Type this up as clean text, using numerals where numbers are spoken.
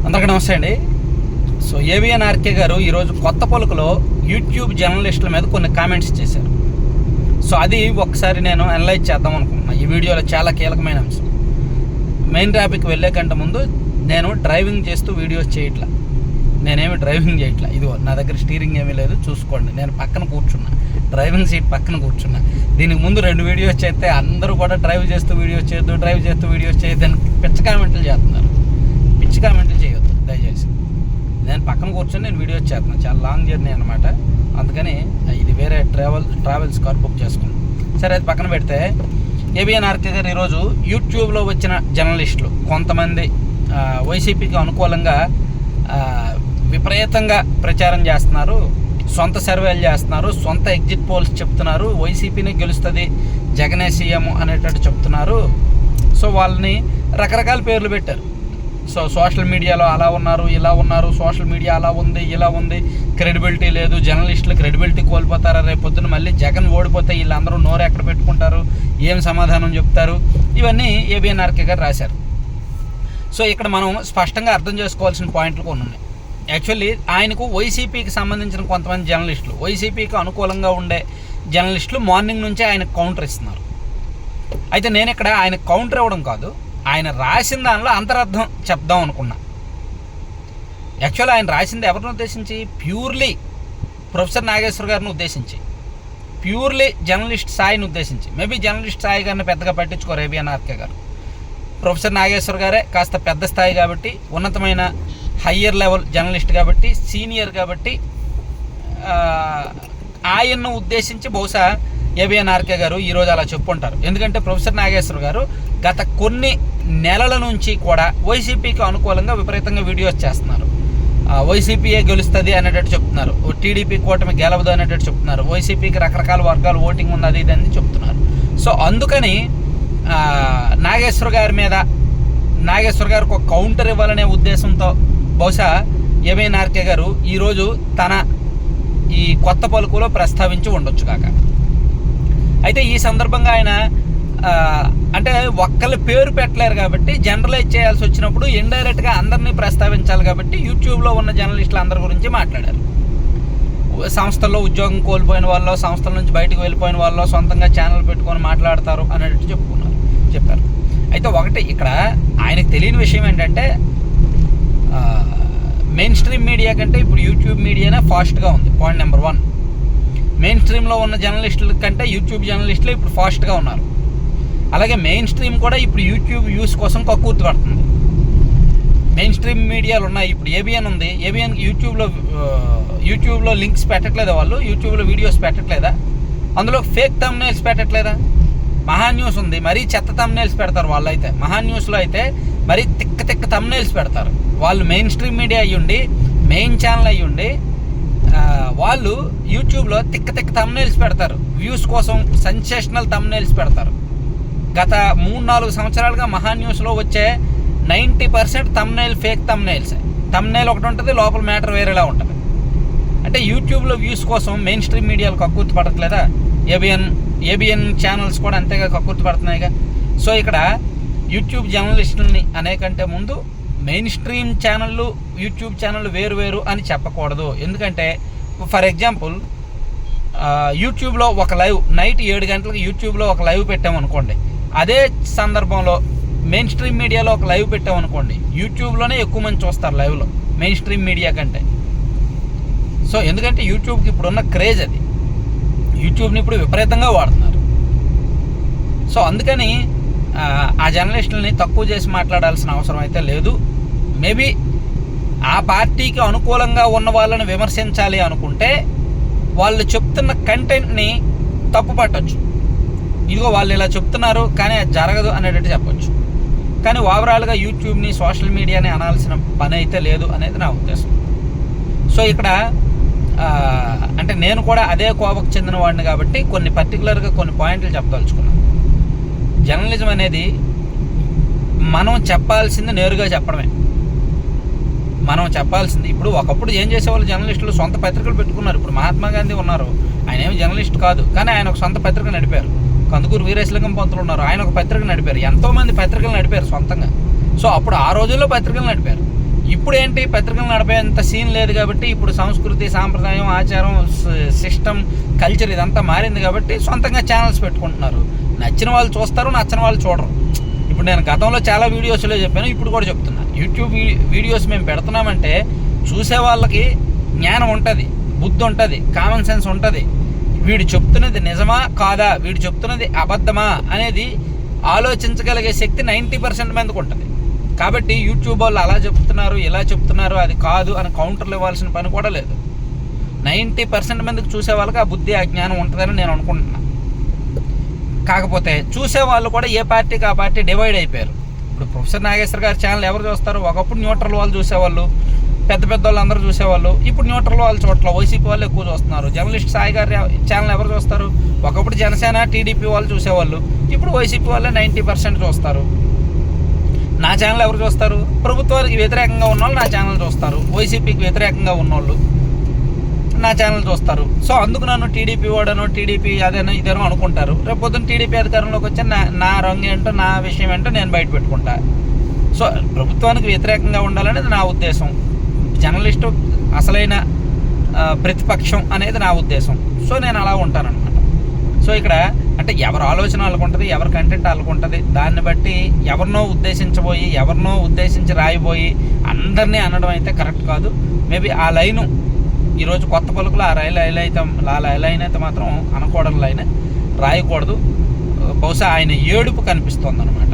అందరికీ నమస్తే అండి. సో ఏబిఎన్ ఆర్కే గారు ఈరోజు కొత్త పలుకులో యూట్యూబ్ జర్నలిస్టుల మీద కొన్ని కామెంట్స్ చేశారు. సో అది ఒకసారి నేను అనలైజ్ చేద్దాం అనుకుంటున్నాను. ఈ వీడియోలో చాలా కీలకమైన అంశం. మెయిన్ టాపిక్ వెళ్ళే కంటే ముందు నేను డ్రైవింగ్ చేస్తూ వీడియోస్ చేయట్లా, నేనేమి డ్రైవింగ్ చేయట్లా. ఇదిగో నా దగ్గర స్టీరింగ్ ఏమీ లేదు, చూసుకోండి. నేను పక్కన కూర్చున్నా, డ్రైవింగ్ సీట్ పక్కన కూర్చున్నా. దీనికి ముందు 2 వీడియోస్ చేస్తే అందరూ కూడా డ్రైవ్ చేస్తూ వీడియోస్ చేయొద్దని పిచ్చ కామెంట్లు చేస్తున్నారు. పిచ్చి కామెంట్లు చేయొద్దు దయచేసి. నేను పక్కన కూర్చొని నేను వీడియోస్ చేస్తున్నాను. చాలా లాంగ్ జర్నీ అనమాట, అందుకని ఇది వేరే ట్రావెల్స్ కార్ బుక్ చేసుకున్నాను. సరే, అది పక్కన పెడితే ఏబిఎన్ ఆర్కే గారు ఈరోజు యూట్యూబ్లో వచ్చిన జర్నలిస్టులు కొంతమంది వైసీపీకి అనుకూలంగా విపరీతంగా ప్రచారం చేస్తున్నారు, సొంత సర్వేలు చేస్తున్నారు, సొంత ఎగ్జిట్ పోల్స్ చెప్తున్నారు, వైసీపీనే గెలుస్తుంది, జగనే సీఎం అనేటట్టు చెప్తున్నారు. సో వాళ్ళని రకరకాల పేర్లు పెట్టారు. సో సోషల్ మీడియాలో అలా ఉన్నారు, ఇలా ఉన్నారు, సోషల్ మీడియా అలా ఉంది, ఇలా ఉంది, క్రెడిబిలిటీ లేదు, జర్నలిస్టులు క్రెడిబిలిటీ కోల్పోతారా, రేపు పొద్దున మళ్ళీ జగన్ ఓడిపోతే వీళ్ళందరూ నోరు ఎక్కడ పెట్టుకుంటారు, ఏం సమాధానం చెప్తారు, ఇవన్నీ ఏబిఎన్ ఆర్కే గారు రాశారు. సో ఇక్కడ మనం స్పష్టంగా అర్థం చేసుకోవాల్సిన పాయింట్లు కొన్ని ఉన్నాయి. యాక్చువల్లీ ఆయనకు వైసీపీకి సంబంధించిన కొంతమంది జర్నలిస్టులు, వైసీపీకి అనుకూలంగా ఉండే జర్నలిస్టులు మార్నింగ్ నుంచే ఆయనకు కౌంటర్ ఇస్తున్నారు. అయితే నేను ఇక్కడ ఆయన కౌంటర్ ఇవ్వడం కాదు, ఆయన రాసిన దానిలో అంతరార్థం చెప్దాం అనుకున్నా. యాక్చువల్లీ ఆయన రాసింది ఎవరిని ఉద్దేశించి? ప్యూర్లీ ప్రొఫెసర్ నాగేశ్వర్ గారిని ఉద్దేశించి, ప్యూర్లీ జర్నలిస్ట్ స్థాయిని ఉద్దేశించి. మేబీ జర్నలిస్ట్ స్థాయి గారిని పెద్దగా పట్టించుకోరు ఏబిఎన్ ఆర్కే గారు. ప్రొఫెసర్ నాగేశ్వర్ గారే కాస్త పెద్ద స్థాయి కాబట్టి, ఉన్నతమైన హయ్యర్ లెవెల్ జర్నలిస్ట్ కాబట్టి, సీనియర్ కాబట్టి ఆయన్ను ఉద్దేశించి బహుశా ఏబిఎన్ ఆర్కే గారు ఈరోజు అలా చెప్పుంటారు. ఎందుకంటే ప్రొఫెసర్ నాగేశ్వర్ గారు గత కొన్ని నెలల నుంచి కూడా వైసీపీకి అనుకూలంగా విపరీతంగా వీడియోస్ చేస్తున్నారు. వైసీపీయే గెలుస్తుంది అనేటట్టు చెప్తున్నారు, టీడీపీ కూటమి గెలవదు అనేటట్టు చెప్తున్నారు, వైసీపీకి రకరకాల వర్గాలు ఓటింగ్ ఉంది, అది ఇది అని చెప్తున్నారు. సో అందుకని నాగేశ్వర్ గారికి ఒక కౌంటర్ ఇవ్వాలనే ఉద్దేశంతో బహుశా ఏబిఎన్ ఆర్కే గారు ఈరోజు తన ఈ కొత్త పలుకులో ప్రస్తావించి ఉండొచ్చు కాక. అయితే ఈ సందర్భంగా ఆయన అంటే ఒక్కళ్ళ పేరు పెట్టలేరు కాబట్టి జనరలైజ్ చేయాల్సి వచ్చినప్పుడు ఇండైరెక్ట్గా అందరినీ ప్రస్తావించాలి కాబట్టి యూట్యూబ్లో ఉన్న జర్నలిస్టులు అందరి గురించి మాట్లాడారు. సంస్థల్లో ఉద్యోగం కోల్పోయిన వాళ్ళు, సంస్థల నుంచి బయటకు వెళ్ళిపోయిన వాళ్ళు సొంతంగా ఛానల్ పెట్టుకొని మాట్లాడతారు అనేటట్టు చెప్పారు. అయితే ఒకటి ఇక్కడ ఆయనకు తెలియని విషయం ఏంటంటే, మెయిన్ స్ట్రీమ్ మీడియా కంటే ఇప్పుడు యూట్యూబ్ మీడియానే ఫాస్ట్గా ఉంది. Point number 1. మెయిన్ స్ట్రీమ్లో ఉన్న జర్నలిస్టుల కంటే యూట్యూబ్ జర్నలిస్టులు ఇప్పుడు ఫాస్ట్గా ఉన్నారు. అలాగే మెయిన్ స్ట్రీమ్ కూడా ఇప్పుడు యూట్యూబ్ యూస్ కోసం కక్కుర్తి పడుతుంది. మెయిన్ స్ట్రీమ్ మీడియాలు ఉన్నాయి, ఇప్పుడు ఏబిఎన్ ఉంది. ఏబిఎన్ యూట్యూబ్లో లింక్స్ పెట్టట్లేదా? వాళ్ళు యూట్యూబ్లో వీడియోస్ పెట్టట్లేదా? అందులో ఫేక్ థంబ్నెయిల్స్ పెట్టట్లేదా? మహా న్యూస్ ఉంది, మరీ చెత్త థంబ్నెయిల్స్ పెడతారు వాళ్ళైతే. మహా న్యూస్లో అయితే మరీ తిక్క థంబ్నెయిల్స్ పెడతారు. వాళ్ళు మెయిన్ స్ట్రీమ్ మీడియా అయ్యుండి, మెయిన్ ఛానల్ అయ్యుండి, వాళ్ళు యూట్యూబ్లో తిక్క థంబ్నెయిల్స్ పెడతారు. వ్యూస్ కోసం సెన్సేషనల్ థంబ్నెయిల్స్ పెడతారు. గత 3-4 సంవత్సరాలుగా మహా న్యూస్లో వచ్చే 90% థంబ్నెయిల్ ఫేక్ థంబ్నెయిల్స్. థంబ్నెయిల్ ఒకటి ఉంటుంది, లోపల మ్యాటర్ వేరేలా ఉంటుంది. అంటే యూట్యూబ్లో వ్యూస్ కోసం మెయిన్ స్ట్రీమ్ మీడియాలు కక్కుర్తి పడట్లేదా? ఏబిఎన్ ఛానల్స్ కూడా అంతేగా కక్కుర్తి పడుతున్నాయిగా. సో ఇక్కడ యూట్యూబ్ జర్నలిస్టులని అనేకంటే ముందు మెయిన్ స్ట్రీమ్ ఛానళ్ళు, యూట్యూబ్ ఛానళ్ళు వేరు అని చెప్పకూడదు. ఎందుకంటే ఫర్ ఎగ్జాంపుల్ యూట్యూబ్లో ఒక లైవ్ నైట్ 7 గంటలకు యూట్యూబ్లో ఒక లైవ్ పెట్టామనుకోండి, అదే సందర్భంలో మెయిన్ స్ట్రీమ్ మీడియాలో ఒక లైవ్ పెట్టామనుకోండి, యూట్యూబ్లోనే ఎక్కువ మంది చూస్తారు లైవ్లో మెయిన్ స్ట్రీమ్ మీడియా కంటే. సో ఎందుకంటే యూట్యూబ్కి ఇప్పుడున్న క్రేజ్ అది, యూట్యూబ్ని ఇప్పుడు విపరీతంగా వాడుతున్నారు. సో అందుకని ఆ జర్నలిస్టులని తక్కువ చేసి మాట్లాడాల్సిన అవసరం అయితే లేదు. మేబీ ఆ పార్టీకి అనుకూలంగా ఉన్న వాళ్ళని విమర్శించాలి అనుకుంటే వాళ్ళు చెప్తున్న కంటెంట్ని తప్పు పట్టచ్చు. ఇదిగో వాళ్ళు ఇలా చెప్తున్నారు కానీ అది జరగదు అనేటట్టు చెప్పచ్చు. కానీ ఓవరాల్గా యూట్యూబ్ని, సోషల్ మీడియాని అనాల్సిన పని అయితే లేదు అనేది నా ఉద్దేశం. సో ఇక్కడ అంటే నేను కూడా అదే కోవకు చెందిన వాడిని కాబట్టి కొన్ని పర్టికులర్గా కొన్ని పాయింట్లు చెప్పదలుచుకున్నాను. జర్నలిజం అనేది మనం చెప్పాల్సింది నేరుగా చెప్పడమే. మనం చెప్పాల్సింది ఇప్పుడు ఒకప్పుడు ఏం చేసేవాళ్ళు జర్నలిస్టులు సొంత పత్రికలు పెట్టుకున్నారు. ఇప్పుడు మహాత్మా గాంధీ ఉన్నారు, ఆయన ఏమి జర్నలిస్ట్ కాదు, కానీ ఆయన ఒక సొంత పత్రిక నడిపారు. కందుకూరు వీరేశలింగం పంతులు ఉన్నారు, ఆయన ఒక పత్రిక నడిపారు. ఎంతోమంది పత్రికలు నడిపారు సొంతంగా. సో అప్పుడు ఆ రోజుల్లో పత్రికలు నడిపారు. ఇప్పుడు ఏంటి, పత్రికలు నడిపేంత సీన్ లేదు కాబట్టి ఇప్పుడు సంస్కృతి, సాంప్రదాయం, ఆచారం, సిస్టమ్, కల్చర్ ఇదంతా మారింది కాబట్టి సొంతంగా ఛానల్స్ పెట్టుకుంటున్నారు. నచ్చిన వాళ్ళు చూస్తారు, నచ్చని వాళ్ళు చూడరు. ఇప్పుడు నేను గతంలో చాలా వీడియోస్లో చెప్పాను, ఇప్పుడు కూడా చెప్తున్నా. యూట్యూబ్ వీడియోస్ మేము పెడుతున్నామంటే చూసే వాళ్ళకి జ్ఞానం ఉంటుంది, బుద్ధి ఉంటుంది, కామన్ సెన్స్ ఉంటుంది. వీడు చెప్తున్నది నిజమా కాదా, వీడు చెప్తున్నది అబద్ధమా అనేది ఆలోచించగలిగే శక్తి 90% మందికి ఉంటుంది. కాబట్టి యూట్యూబ్ వాళ్ళు అలా చెప్తున్నారు, ఇలా చెప్తున్నారు, అది కాదు అని కౌంటర్లు ఇవ్వాల్సిన పని కూడా లేదు. 90% మందికి చూసే వాళ్ళకి ఆ బుద్ధి, ఆ జ్ఞానం ఉంటుందని నేను అనుకుంటున్నాను. కాకపోతే చూసే వాళ్ళు కూడా ఏ పార్టీకి ఆ పార్టీ డివైడ్ అయిపోయారు. ఇప్పుడు ప్రొఫెసర్ నాగేశ్వర గారి ఛానల్ ఎవరు చూస్తారు? ఒకప్పుడు న్యూట్రల్ వాళ్ళు చూసేవాళ్ళు, పెద్ద పెద్ద వాళ్ళు అందరూ చూసేవాళ్ళు. ఇప్పుడు న్యూట్రల్ వాళ్ళు చూడట్ల, వైసీపీ వాళ్ళు ఎక్కువ చూస్తున్నారు. జర్నలిస్ట్ సాయి గారి ఛానల్ ఎవరు చూస్తారు? ఒకప్పుడు జనసేన, టీడీపీ వాళ్ళు చూసేవాళ్ళు, ఇప్పుడు వైసీపీ వాళ్ళే 90% చూస్తారు. నా ఛానల్ ఎవరు చూస్తారు? ప్రభుత్వానికి వ్యతిరేకంగా ఉన్నవాళ్ళు నా ఛానల్ చూస్తారు, వైసీపీకి వ్యతిరేకంగా ఉన్నవాళ్ళు నా ఛానల్ చూస్తారు. సో అందుకు నన్ను టీడీపీ వాడనో, టీడీపీ అదేనో ఇదేనో అనుకుంటారు. రేపు పొద్దున్న టీడీపీ అధికారంలోకి వచ్చి నా రంగు ఏంటో, నా విషయం ఏంటో నేను బయట పెట్టుకుంటా. సో ప్రభుత్వానికి వ్యతిరేకంగా ఉండాలనేది నా ఉద్దేశం. జర్నలిస్టు అసలైన ప్రతిపక్షం అనేది నా ఉద్దేశం. సో నేను అలా ఉంటానన్నమాట. సో ఇక్కడ అంటే ఎవరి ఆలోచన వాళ్ళకు ఉంటుంది, ఎవరి కంటెంట్ వాళ్ళకు ఉంటుంది. దాన్ని బట్టి ఎవరినో ఉద్దేశించి రాయిపోయి అందరినీ అనడం అయితే కరెక్ట్ కాదు. మేబీ ఆ లైను ఈరోజు కొత్త పలుకులు ఆ లైన్ అయితే మాత్రం అనకూడని లైన్, రాయకూడదు. బహుశా ఆయన ఏడుపు కనిపిస్తుంది అనమాట.